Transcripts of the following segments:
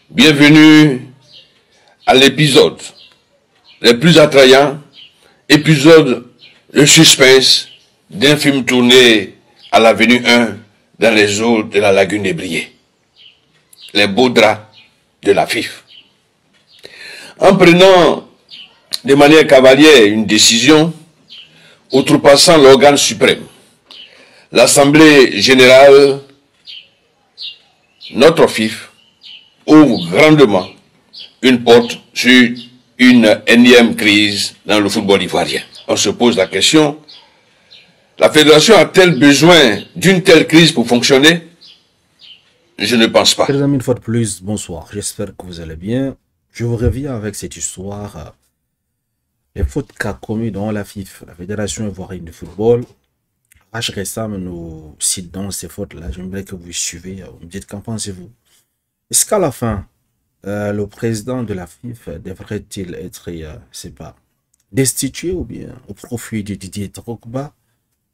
Bienvenue à l'épisode le plus attrayant, épisode de suspense d'un film tourné à l'avenue 1 dans les eaux de la lagune des Briers. Les beaux draps de la FIF. En prenant de manière cavalière une décision, outrepassant l'organe suprême, l'Assemblée générale, notre FIF, ouvre grandement une porte sur une énième crise dans le football ivoirien. On se pose la question, la fédération a-t-elle besoin d'une telle crise pour fonctionner? Je ne pense pas. Chers amis, une fois de plus, bonsoir. J'espère que vous allez bien. Je vous reviens avec cette histoire. Les fautes qu'a commis dans la FIF, la Fédération ivoirienne de football. HRSAM nous cite dans ces fautes-là. J'aimerais que vous suivez. Vous me dites qu'en pensez-vous? Est-ce qu'à la fin, le président de la FIF devrait-il être, destitué ou bien au profit de Didier Drogba?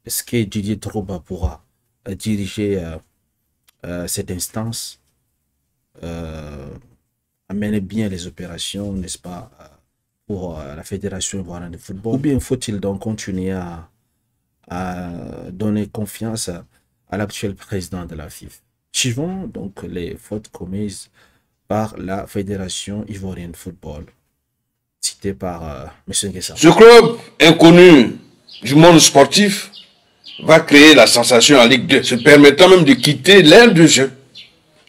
Est-ce que Didier Drogba pourra diriger cette instance, amener bien les opérations, n'est-ce pas, pour la Fédération ivoirienne de football? Ou bien faut-il donc continuer à donner confiance à l'actuel président de la FIF? Suivons donc les fautes commises par la Fédération ivoirienne de football, citée par M. Nguessa. Ce club inconnu du monde sportif va créer la sensation en Ligue 2, se permettant même de quitter l'aire de jeu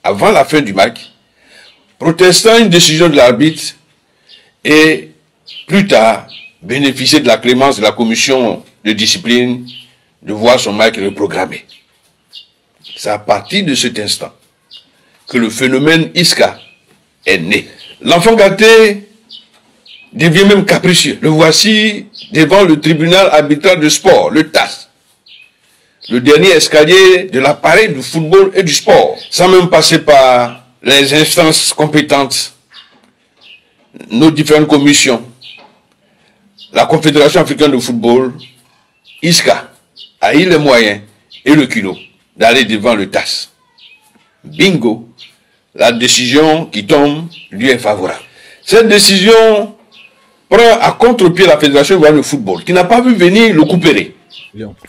avant la fin du match, protestant une décision de l'arbitre et plus tard bénéficier de la clémence de la commission de discipline de voir son match reprogrammé. C'est à partir de cet instant que le phénomène Isca est né. L'enfant gâté devient même capricieux. Le voici devant le tribunal arbitral de sport, le TAS, le dernier escalier de l'appareil du football et du sport, sans même passer par les instances compétentes, nos différentes commissions, la Confédération africaine de football. Isca a eu les moyens et le culot d'aller devant le TAS. Bingo, la décision qui tombe lui est favorable. Cette décision prend à contre-pied la Fédération ivoirienne de football, qui n'a pas vu venir le coupérer.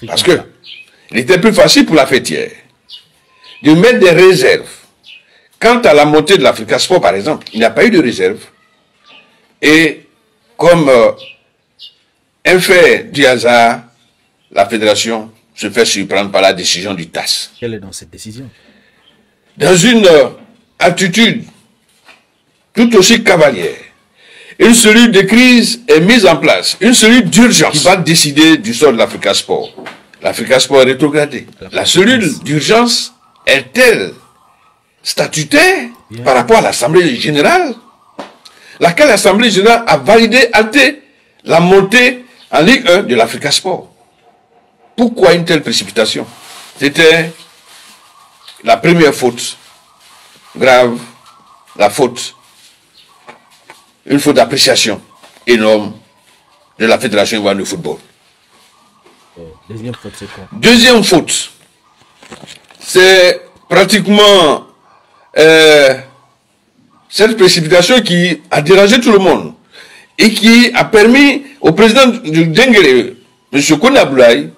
Parce que il était plus facile pour la fêtière de mettre des réserves. Quant à la montée de l'Africa Sport, par exemple, il n'y a pas eu de réserve. Et comme un fait du hasard, la Fédération se fait surprendre par la décision du TAS. Quelle est dans cette décision? Dans une attitude tout aussi cavalière, une cellule de crise est mise en place, une cellule d'urgence qui va décider du sort de l'Africa Sport. L'Africa Sport est rétrogradée. La cellule d'urgence est-elle statutaire par rapport à l'Assemblée générale, laquelle l'Assemblée générale a validé, acté la montée en Ligue 1 de l'Africa Sport? Pourquoi une telle précipitation? C'était la première faute grave, une faute d'appréciation énorme de la Fédération ivoirienne de football. Deuxième faute, c'est quoi? Deuxième faute, c'est pratiquement cette précipitation qui a dérangé tout le monde et qui a permis au président du Denguéré, M. Kone Abdoulaye,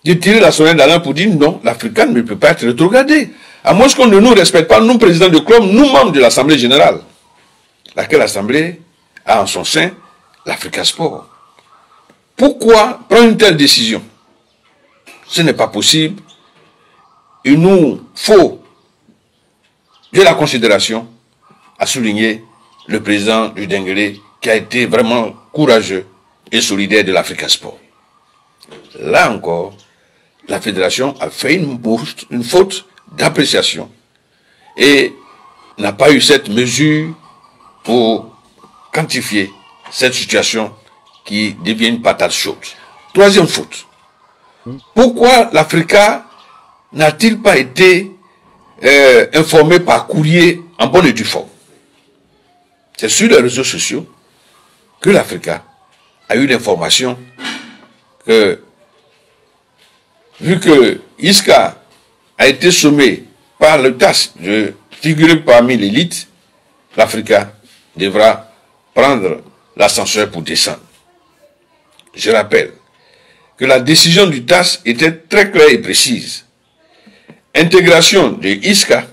de tirer la sonnette d'alarme pour dire non, l'Africain ne peut pas être rétrogradé. À moins qu'on ne nous respecte pas, nous, présidents de club, nous, membres de l'Assemblée générale, laquelle Assemblée a en son sein l'Africa Sport. Pourquoi prendre une telle décision? Ce n'est pas possible. Il nous faut de la considération à souligner le président du Denguéré qui a été vraiment courageux et solidaire de l'Africa Sport. Là encore, la fédération a fait une faute d'appréciation et n'a pas eu cette mesure pour quantifier cette situation qui devient une patate chaude. Troisième faute. Pourquoi l'Africa n'a-t-il pas été informé par courrier en bonne et due forme? C'est sur les réseaux sociaux que l'Africa a eu l'information que, vu que Isca a été sommé par le TAS de figurer parmi l'élite, l'Africa devra prendre l'ascenseur pour descendre. Je rappelle que la décision du TAS était très claire et précise. Intégration de ISCA,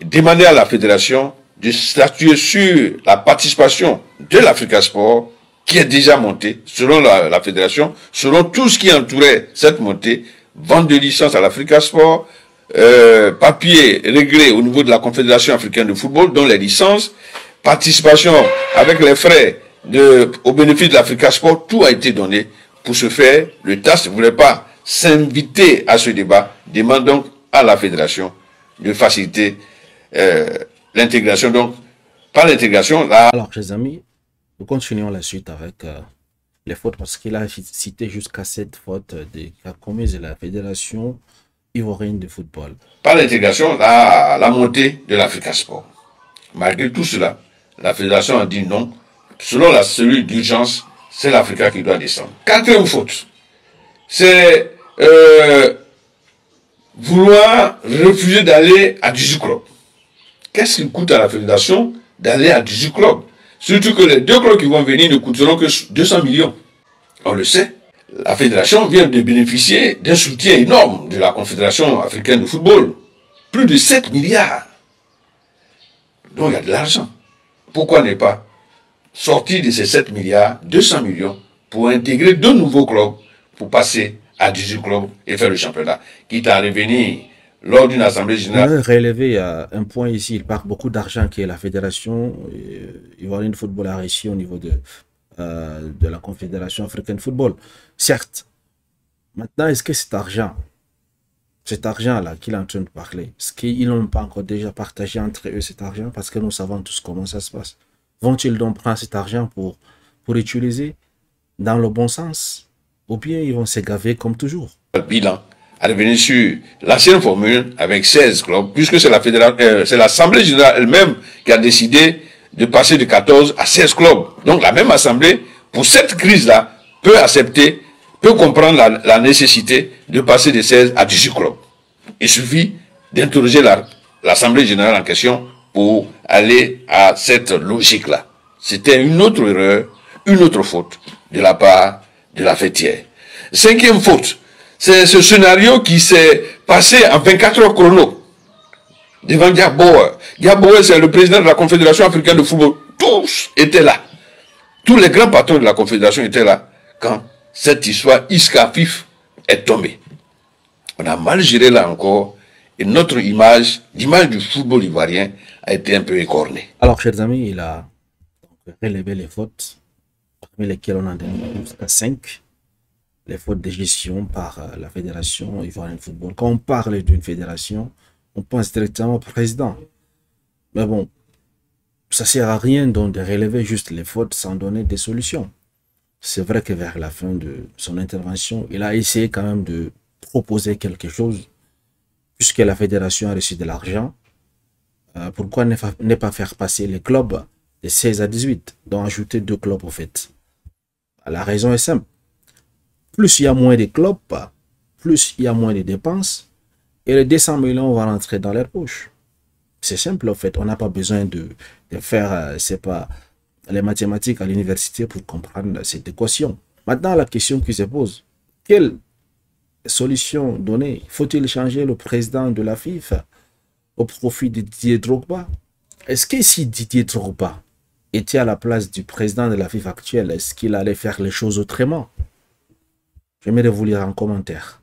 demander à la fédération de statuer sur la participation de l'Africa Sport qui est déjà montée, selon la fédération, selon tout ce qui entourait cette montée, vente de licence à l'Africa Sport, papier réglé au niveau de la Confédération africaine de football, dont les licences, participation avec les frais au bénéfice de l'Africa Sport, tout a été donné. Pour ce faire, le TAS ne voulait pas s'inviter à ce débat, demande donc à la fédération de faciliter l'intégration. Donc, par l'intégration, là... Alors, chers amis, nous continuons la suite avec les fautes, parce qu'il a cité jusqu'à 7 fautes qu'a commises la Fédération ivoirienne de football. Par l'intégration, la montée de l'Africa Sport. Malgré tout cela, la Fédération a dit non. Selon la cellule d'urgence, c'est l'Africa qui doit descendre. Quatrième faute, c'est vouloir refuser d'aller à 18 clubs. Qu'est-ce qu'il coûte à la Fédération d'aller à 18 clubs? Surtout que les 2 clubs qui vont venir ne coûteront que 200 millions. On le sait. La Fédération vient de bénéficier d'un soutien énorme de la Confédération africaine de football. Plus de 7 milliards. Donc il y a de l'argent. Pourquoi ne pas sortir de ces 7 milliards, 200 millions, pour intégrer 2 nouveaux clubs, pour passer à 18 clubs et faire le championnat, quitte à revenir lors d'une assemblée générale. On a relevé un point ici, il parle beaucoup d'argent que la Fédération ivoirienne de football a reçu au niveau de la Confédération africaine de football. Certes, maintenant, est-ce que cet argent-là qu'il est en train de parler, est-ce qu'ils n'ont pas encore déjà partagé entre eux cet argent? Parce que nous savons tous comment ça se passe. Vont-ils donc prendre cet argent pour utiliser dans le bon sens? Ou bien ils vont se gaver comme toujours? Le bilan à revenir sur l'ancienne formule avec 16 clubs, puisque c'est l'Assemblée générale elle-même qui a décidé de passer de 14 à 16 clubs. Donc la même Assemblée, pour cette crise-là, peut comprendre la nécessité de passer de 16 à 18 clubs. Il suffit d'interroger l'Assemblée générale en question pour aller à cette logique-là. C'était une autre erreur, une autre faute de la part de la fêtière. 5e faute, c'est ce scénario qui s'est passé en 24 heures chrono devant Diab Bauer. Diab Bauer, c'est le président de la Confédération africaine de football. Tous étaient là. Tous les grands patrons de la Confédération étaient là quand cette histoire ISCA-FIF est tombée. On a mal géré là encore et notre l'image du football ivoirien a été un peu écornée. Alors, chers amis, il a relevé les fautes, parmi lesquelles on en a jusqu'à 5. Les fautes de gestion par la Fédération ivoirienne de football. Quand on parle d'une fédération, on pense directement au président. Mais bon, ça ne sert à rien donc de relever juste les fautes sans donner des solutions. C'est vrai que vers la fin de son intervention, il a essayé quand même de proposer quelque chose, puisque la fédération a reçu de l'argent. Pourquoi ne pas faire passer les clubs de 16 à 18, donc ajouter 2 clubs au fait? La raison est simple. Plus il y a moins de clubs, plus il y a moins de dépenses, et les 200 millions vont rentrer dans les poches. C'est simple en fait, on n'a pas besoin de faire, c'est pas les mathématiques à l'université pour comprendre cette équation. Maintenant, la question qui se pose, quelle solution donner? Faut-il changer le président de la FIFA au profit de Didier Drogba? Est-ce que si Didier Drogba était à la place du président de la FIFA actuelle, est-ce qu'il allait faire les choses autrement? J'aimerais vous lire en commentaire.